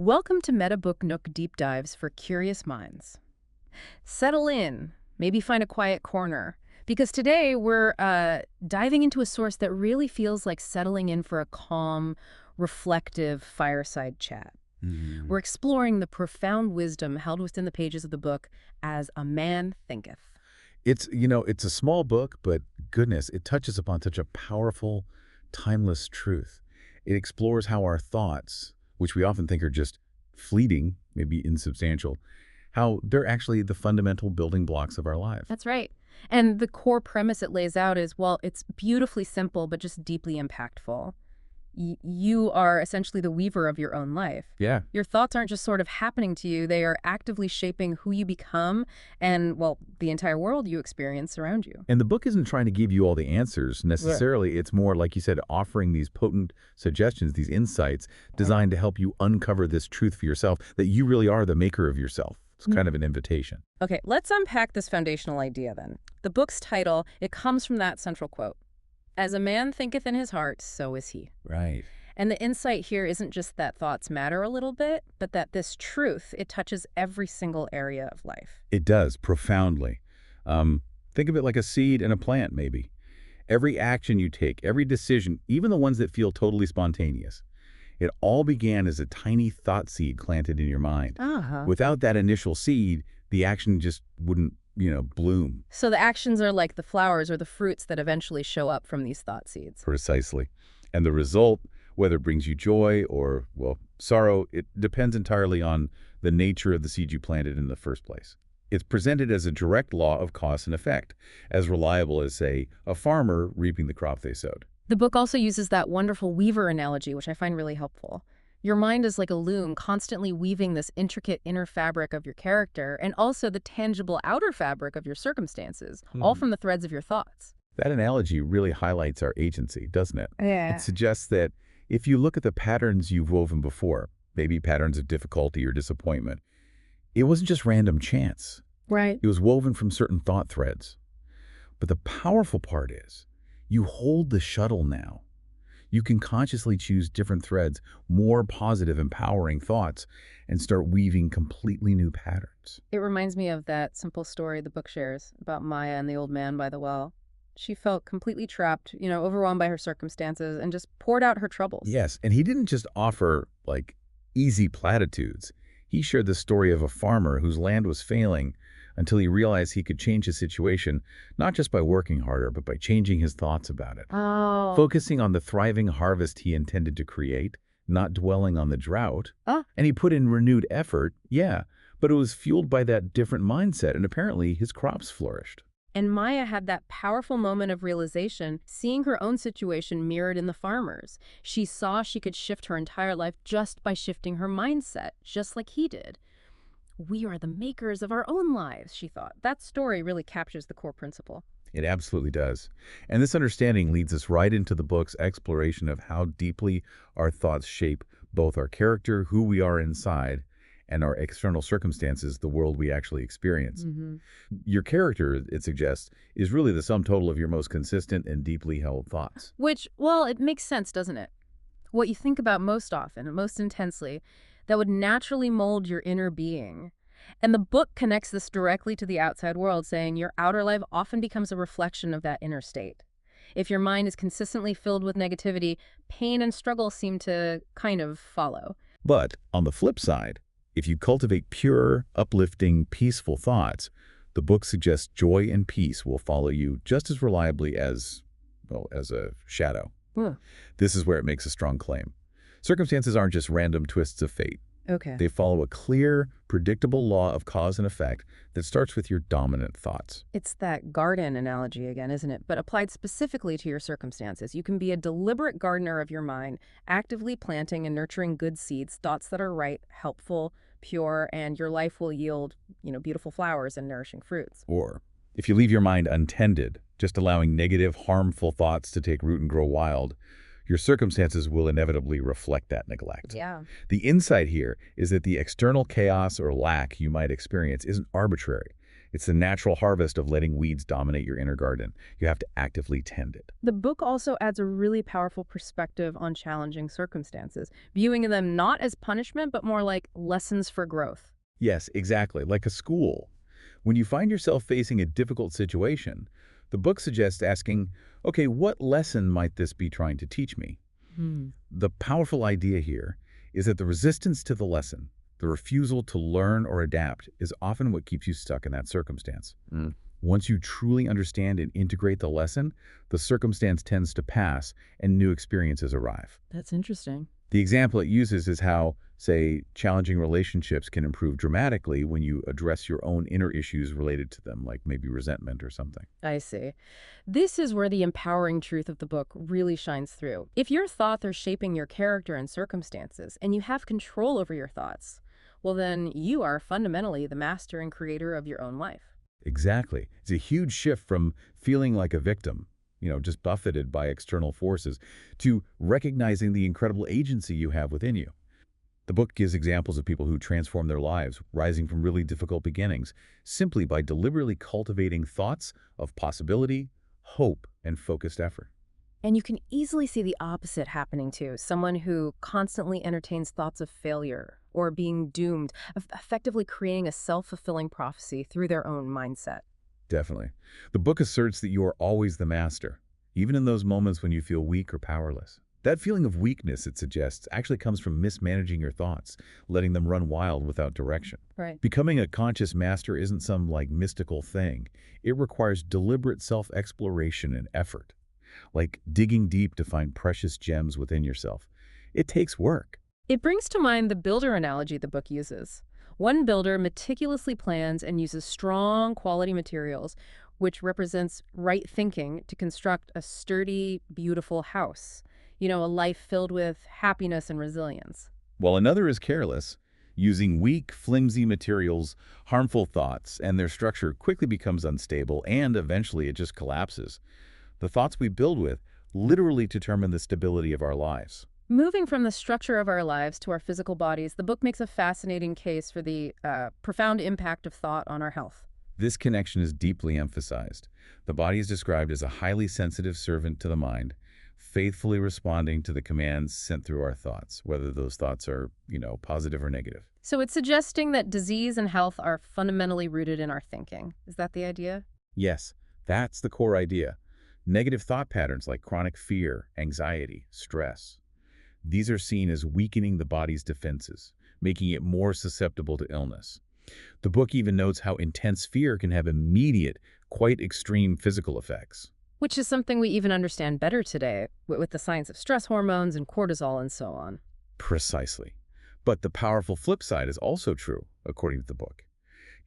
Welcome to MetaBookNook Deep Dives for Curious Minds. Settle in, maybe find a quiet corner, because today we're diving into a source that really feels like settling in for a calm, reflective fireside chat. We're exploring the profound wisdom held within the pages of the book as a man thinketh. It's a small book, but goodness, it touches upon such a powerful, timeless truth. It explores how our thoughts, which we often think are just fleeting, maybe insubstantial, how they're actually the fundamental building blocks of our life. That's right. And the core premise it lays out is, well, it's beautifully simple, but just deeply impactful. You are essentially the weaver of your own life. Yeah. Your thoughts aren't just sort of happening to you. They are actively shaping who you become and, well, the entire world you experience around you. And the book isn't trying to give you all the answers necessarily. It's more, like you said, offering these potent suggestions, these insights designed to help you uncover this truth for yourself, that you really are the maker of yourself. It's kind of an invitation. Okay, let's unpack this foundational idea then. The book's title, it comes from that central quote. As a man thinketh in his heart, so is he. Right. And the insight here isn't just that thoughts matter a little bit, but that this truth, it touches every single area of life. It does, profoundly. Think of it like a seed in a plant, maybe. Every action you take, every decision, even the ones that feel totally spontaneous, it all began as a tiny thought seed planted in your mind. Without that initial seed, the action just wouldn't bloom. So the actions are like the flowers or the fruits that eventually show up from these thought seeds. Precisely. And the result, whether it brings you joy or, well, sorrow, it depends entirely on the nature of the seed you planted in the first place. It's presented as a direct law of cause and effect, as reliable as, say, a farmer reaping the crop they sowed. The book also uses that wonderful weaver analogy, which I find really helpful. Your mind is like a loom, constantly weaving this intricate inner fabric of your character and also the tangible outer fabric of your circumstances, all from the threads of your thoughts. That analogy really highlights our agency, doesn't it? Yeah. It suggests that if you look at the patterns you've woven before, maybe patterns of difficulty or disappointment, it wasn't just random chance. Right. It was woven from certain thought threads. But the powerful part is, you hold the shuttle now. You can consciously choose different threads, more positive, empowering thoughts, and start weaving completely new patterns. It reminds me of that simple story the book shares about Maya and the old man by the well. She felt completely trapped, overwhelmed by her circumstances and just poured out her troubles. Yes, and he didn't just offer, easy platitudes. He shared the story of a farmer whose land was failing until he realized he could change his situation, not just by working harder, but by changing his thoughts about it. Oh. Focusing on the thriving harvest he intended to create, not dwelling on the drought. And he put in renewed effort, yeah, but it was fueled by that different mindset, and apparently his crops flourished. And Maya had that powerful moment of realization, seeing her own situation mirrored in the farmer's. She saw she could shift her entire life just by shifting her mindset, just like he did. We are the makers of our own lives, she thought. That story really captures the core principle. It absolutely does. And this understanding leads us right into the book's exploration of how deeply our thoughts shape both our character, who we are inside, and our external circumstances, the world we actually experience. Your character, it suggests, is really the sum total of your most consistent and deeply held thoughts. Which, well, it makes sense, doesn't it? What you think about most often and most intensely, that would naturally mold your inner being. And the book connects this directly to the outside world, saying your outer life often becomes a reflection of that inner state. If your mind is consistently filled with negativity, pain and struggle seem to kind of follow. But on the flip side, if you cultivate pure, uplifting, peaceful thoughts, the book suggests joy and peace will follow you just as reliably as a shadow. This is where it makes a strong claim. Circumstances aren't just random twists of fate. Okay. They follow a clear, predictable law of cause and effect that starts with your dominant thoughts. It's that garden analogy again, isn't it? But applied specifically to your circumstances. You can be a deliberate gardener of your mind, actively planting and nurturing good seeds, thoughts that are right, helpful, pure, and your life will yield, beautiful flowers and nourishing fruits. Or, if you leave your mind untended, just allowing negative, harmful thoughts to take root and grow wild, your circumstances will inevitably reflect that neglect. Yeah. The insight here is that the external chaos or lack you might experience isn't arbitrary. It's the natural harvest of letting weeds dominate your inner garden. You have to actively tend it. The book also adds a really powerful perspective on challenging circumstances, viewing them not as punishment, but more like lessons for growth. Yes, exactly. Like a school. When you find yourself facing a difficult situation, the book suggests asking, okay, what lesson might this be trying to teach me? Hmm. The powerful idea here is that the resistance to the lesson, the refusal to learn or adapt, is often what keeps you stuck in that circumstance. Once you truly understand and integrate the lesson, the circumstance tends to pass and new experiences arrive. That's interesting. The example it uses is how, say, challenging relationships can improve dramatically when you address your own inner issues related to them, like maybe resentment or something. I see. This is where the empowering truth of the book really shines through. If your thoughts are shaping your character and circumstances, and you have control over your thoughts, well then you are fundamentally the master and creator of your own life. Exactly. It's a huge shift from feeling like a victim, just buffeted by external forces, to recognizing the incredible agency you have within you. The book gives examples of people who transform their lives, rising from really difficult beginnings, simply by deliberately cultivating thoughts of possibility, hope, and focused effort. And you can easily see the opposite happening too. Someone who constantly entertains thoughts of failure or being doomed, effectively creating a self-fulfilling prophecy through their own mindset. Definitely. The book asserts that you are always the master, even in those moments when you feel weak or powerless. That feeling of weakness, it suggests, actually comes from mismanaging your thoughts, letting them run wild without direction. Right. Becoming a conscious master isn't some mystical thing. It requires deliberate self-exploration and effort, like digging deep to find precious gems within yourself. It takes work. It brings to mind the builder analogy the book uses. One builder meticulously plans and uses strong quality materials, which represents right thinking to construct a sturdy, beautiful house. A life filled with happiness and resilience. While another is careless, using weak, flimsy materials, harmful thoughts, and their structure quickly becomes unstable and eventually it just collapses. The thoughts we build with literally determine the stability of our lives. Moving from the structure of our lives to our physical bodies, the book makes a fascinating case for the profound impact of thought on our health. This connection is deeply emphasized. The body is described as a highly sensitive servant to the mind, faithfully responding to the commands sent through our thoughts, whether those thoughts are, positive or negative. So it's suggesting that disease and health are fundamentally rooted in our thinking. Is that the idea? Yes, that's the core idea. Negative thought patterns like chronic fear, anxiety, stress. These are seen as weakening the body's defenses, making it more susceptible to illness. The book even notes how intense fear can have immediate, quite extreme physical effects. Which is something we even understand better today with the science of stress hormones and cortisol and so on. Precisely. But the powerful flip side is also true, according to the book.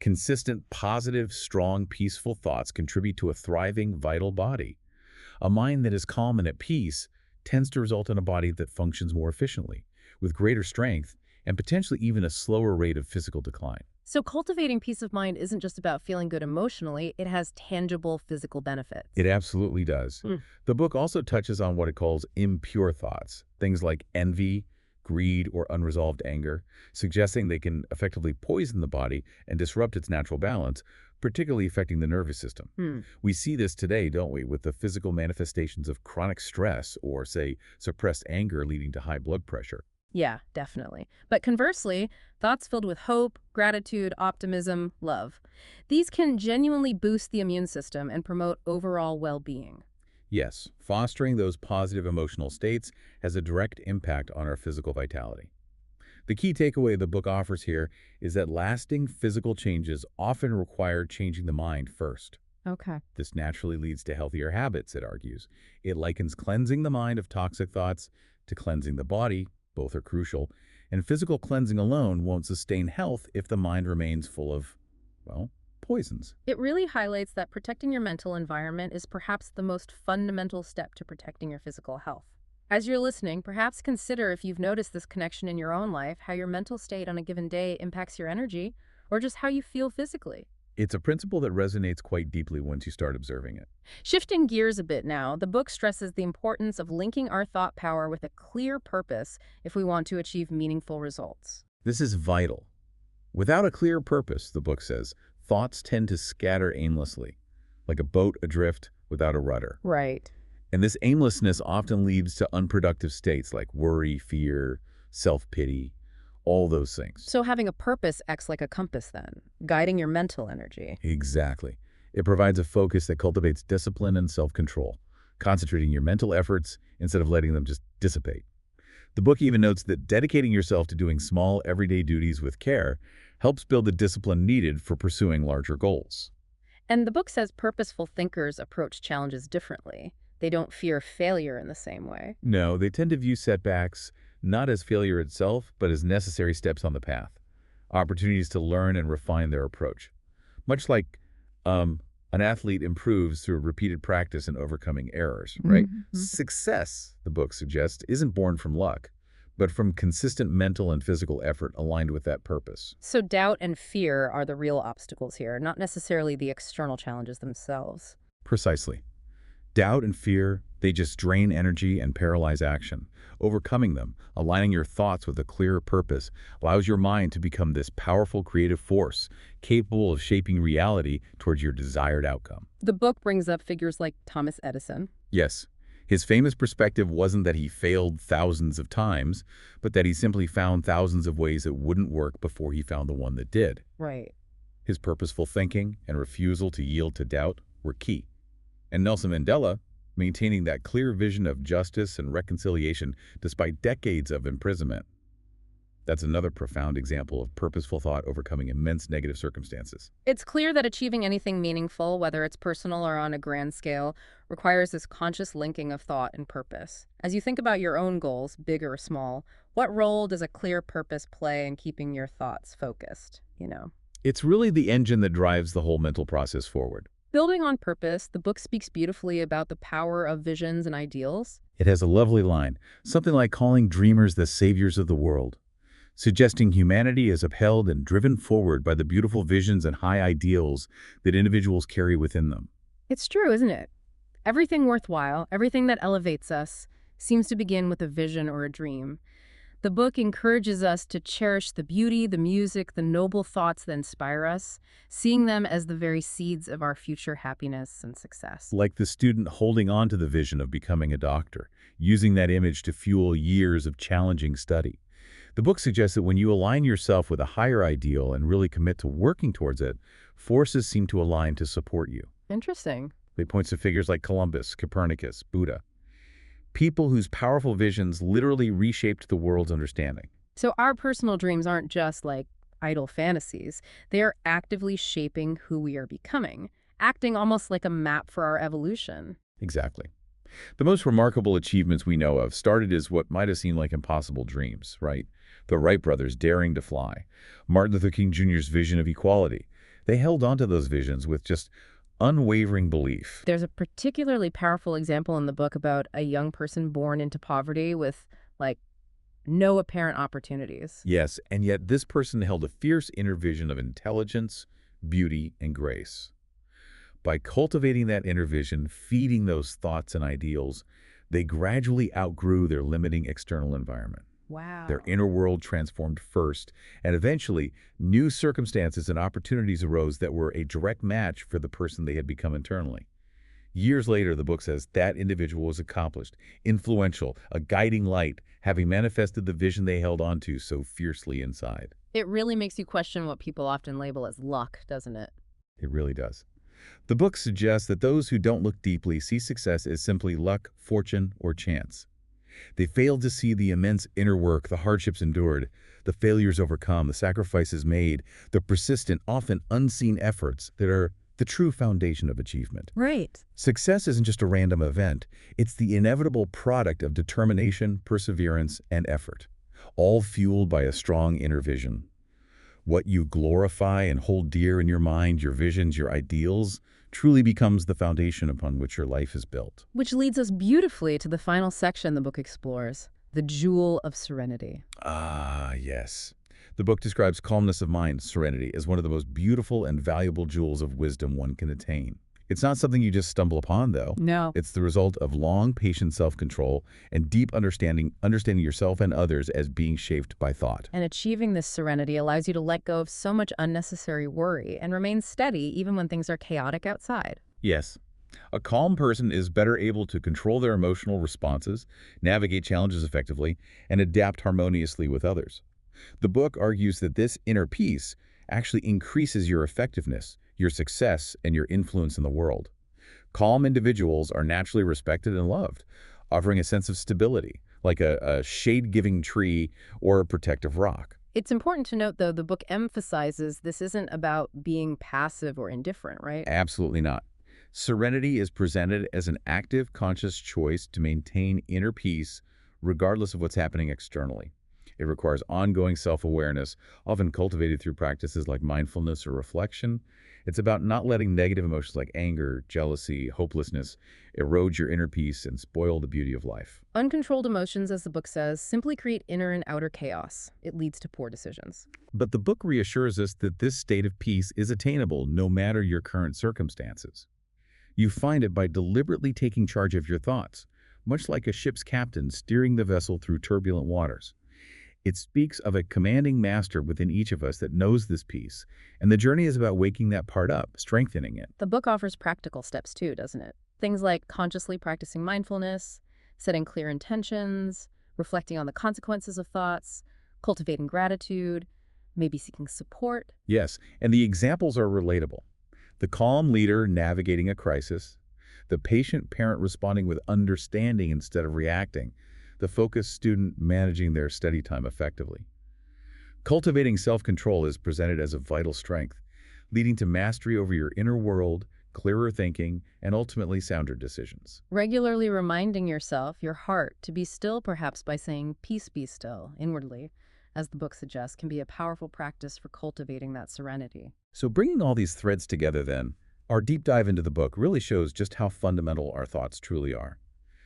Consistent, positive, strong, peaceful thoughts contribute to a thriving, vital body. A mind that is calm and at peace tends to result in a body that functions more efficiently, with greater strength, and potentially even a slower rate of physical decline. So cultivating peace of mind isn't just about feeling good emotionally, it has tangible physical benefits. It absolutely does. The book also touches on what it calls impure thoughts, things like envy, greed, or unresolved anger, suggesting they can effectively poison the body and disrupt its natural balance, particularly affecting the nervous system. We see this today, don't we, with the physical manifestations of chronic stress or, say, suppressed anger leading to high blood pressure. Yeah, definitely. But conversely, thoughts filled with hope, gratitude, optimism, love. These can genuinely boost the immune system and promote overall well-being. Yes, fostering those positive emotional states has a direct impact on our physical vitality. The key takeaway the book offers here is that lasting physical changes often require changing the mind first. Okay. This naturally leads to healthier habits, it argues. It likens cleansing the mind of toxic thoughts to cleansing the body. Both are crucial, and physical cleansing alone won't sustain health if the mind remains full of, poisons. It really highlights that protecting your mental environment is perhaps the most fundamental step to protecting your physical health. As you're listening, perhaps consider if you've noticed this connection in your own life, how your mental state on a given day impacts your energy, or just how you feel physically. It's a principle that resonates quite deeply once you start observing it. Shifting gears a bit now, the book stresses the importance of linking our thought power with a clear purpose if we want to achieve meaningful results. This is vital. Without a clear purpose, the book says, thoughts tend to scatter aimlessly, like a boat adrift without a rudder. Right. And this aimlessness often leads to unproductive states like worry, fear, self-pity, all those things. So having a purpose acts like a compass then, guiding your mental energy. Exactly. It provides a focus that cultivates discipline and self-control, concentrating your mental efforts instead of letting them just dissipate. The book even notes that dedicating yourself to doing small, everyday duties with care helps build the discipline needed for pursuing larger goals. And the book says purposeful thinkers approach challenges differently. They don't fear failure in the same way. No, they tend to view setbacks not as failure itself, but as necessary steps on the path, opportunities to learn and refine their approach. Much like an athlete improves through repeated practice and overcoming errors, right? Success, the book suggests, isn't born from luck, but from consistent mental and physical effort aligned with that purpose. So doubt and fear are the real obstacles here, not necessarily the external challenges themselves. Precisely. Doubt and fear, they just drain energy and paralyze action. Overcoming them, aligning your thoughts with a clearer purpose, allows your mind to become this powerful creative force, capable of shaping reality towards your desired outcome. The book brings up figures like Thomas Edison. Yes, his famous perspective wasn't that he failed thousands of times, but that he simply found thousands of ways that wouldn't work before he found the one that did. Right. His purposeful thinking and refusal to yield to doubt were key. And Nelson Mandela, maintaining that clear vision of justice and reconciliation despite decades of imprisonment. That's another profound example of purposeful thought overcoming immense negative circumstances. It's clear that achieving anything meaningful, whether it's personal or on a grand scale, requires this conscious linking of thought and purpose. As you think about your own goals, big or small, what role does a clear purpose play in keeping your thoughts focused, It's really the engine that drives the whole mental process forward. Building on purpose, the book speaks beautifully about the power of visions and ideals. It has a lovely line, something like calling dreamers the saviors of the world, suggesting humanity is upheld and driven forward by the beautiful visions and high ideals that individuals carry within them. It's true, isn't it? Everything worthwhile, everything that elevates us, seems to begin with a vision or a dream. The book encourages us to cherish the beauty, the music, the noble thoughts that inspire us, seeing them as the very seeds of our future happiness and success. Like the student holding on to the vision of becoming a doctor, using that image to fuel years of challenging study. The book suggests that when you align yourself with a higher ideal and really commit to working towards it, forces seem to align to support you. Interesting. They point to figures like Columbus, Copernicus, Buddha, people whose powerful visions literally reshaped the world's understanding. So our personal dreams aren't just like idle fantasies. They are actively shaping who we are becoming, acting almost like a map for our evolution. Exactly. The most remarkable achievements we know of started as what might have seemed like impossible dreams, right? The Wright brothers daring to fly, Martin Luther King Jr.'s vision of equality. They held onto those visions with just unwavering belief. There's a particularly powerful example in the book about a young person born into poverty with, no apparent opportunities. Yes, and yet this person held a fierce inner vision of intelligence, beauty, and grace. By cultivating that inner vision, feeding those thoughts and ideals, they gradually outgrew their limiting external environment. Wow. Their inner world transformed first, and eventually, new circumstances and opportunities arose that were a direct match for the person they had become internally. Years later, the book says that individual was accomplished, influential, a guiding light, having manifested the vision they held onto so fiercely inside. It really makes you question what people often label as luck, doesn't it? It really does. The book suggests that those who don't look deeply see success as simply luck, fortune, or chance. They failed to see the immense inner work, the hardships endured, the failures overcome, the sacrifices made, the persistent, often unseen efforts that are the true foundation of achievement. Right. Success isn't just a random event. It's the inevitable product of determination, perseverance, and effort, all fueled by a strong inner vision. What you glorify and hold dear in your mind, your visions, your ideals, truly becomes the foundation upon which your life is built. Which leads us beautifully to the final section the book explores, the jewel of serenity. Ah, yes. The book describes calmness of mind, serenity, as one of the most beautiful and valuable jewels of wisdom one can attain. It's not something you just stumble upon, though. No. It's the result of long, patient self-control and deep understanding yourself and others as being shaped by thought. And achieving this serenity allows you to let go of so much unnecessary worry and remain steady even when things are chaotic outside. Yes. A calm person is better able to control their emotional responses, navigate challenges effectively, and adapt harmoniously with others. The book argues that this inner peace actually increases your effectiveness, your success, and your influence in the world. Calm individuals are naturally respected and loved, offering a sense of stability, like a shade-giving tree or a protective rock. It's important to note, though, the book emphasizes this isn't about being passive or indifferent, right? Absolutely not. Serenity is presented as an active, conscious choice to maintain inner peace regardless of what's happening externally. It requires ongoing self-awareness, often cultivated through practices like mindfulness or reflection. It's about not letting negative emotions like anger, jealousy, hopelessness erode your inner peace and spoil the beauty of life. Uncontrolled emotions, as the book says, simply create inner and outer chaos. It leads to poor decisions. But the book reassures us that this state of peace is attainable no matter your current circumstances. You find it by deliberately taking charge of your thoughts, much like a ship's captain steering the vessel through turbulent waters. It speaks of a commanding master within each of us that knows this peace, and the journey is about waking that part up, strengthening it. The book offers practical steps too, doesn't it? Things like consciously practicing mindfulness, setting clear intentions, reflecting on the consequences of thoughts, cultivating gratitude, maybe seeking support. Yes, and the examples are relatable. The calm leader navigating a crisis, the patient parent responding with understanding instead of reacting, the focused student managing their study time effectively. Cultivating self-control is presented as a vital strength, leading to mastery over your inner world, clearer thinking, and ultimately sounder decisions. Regularly reminding yourself, your heart, to be still, perhaps by saying, "Peace be still," inwardly, as the book suggests, can be a powerful practice for cultivating that serenity. So bringing all these threads together then, our deep dive into the book really shows just how fundamental our thoughts truly are.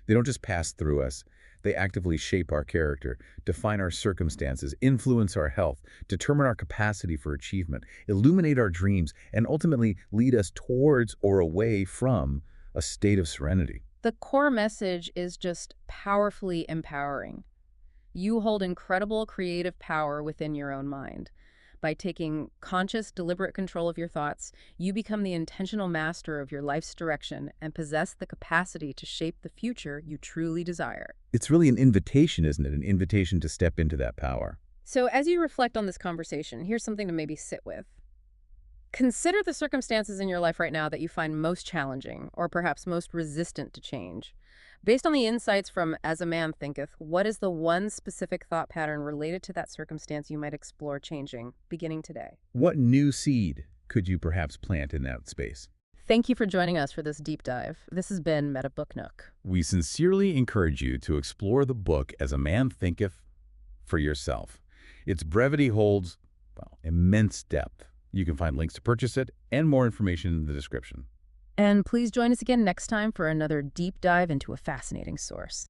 They don't just pass through us. They actively shape our character, define our circumstances, influence our health, determine our capacity for achievement, illuminate our dreams, and ultimately lead us towards or away from a state of serenity. The core message is just powerfully empowering. You hold incredible creative power within your own mind. By taking conscious, deliberate control of your thoughts, you become the intentional master of your life's direction and possess the capacity to shape the future you truly desire. It's really an invitation, isn't it? An invitation to step into that power. So as you reflect on this conversation, here's something to maybe sit with. Consider the circumstances in your life right now that you find most challenging or perhaps most resistant to change. Based on the insights from As a Man Thinketh, what is the one specific thought pattern related to that circumstance you might explore changing, beginning today? What new seed could you perhaps plant in that space? Thank you for joining us for this deep dive. This has been MetaBookNook. We sincerely encourage you to explore the book As a Man Thinketh for yourself. Its brevity holds, well, immense depth. You can find links to purchase it and more information in the description. And please join us again next time for another deep dive into a fascinating source.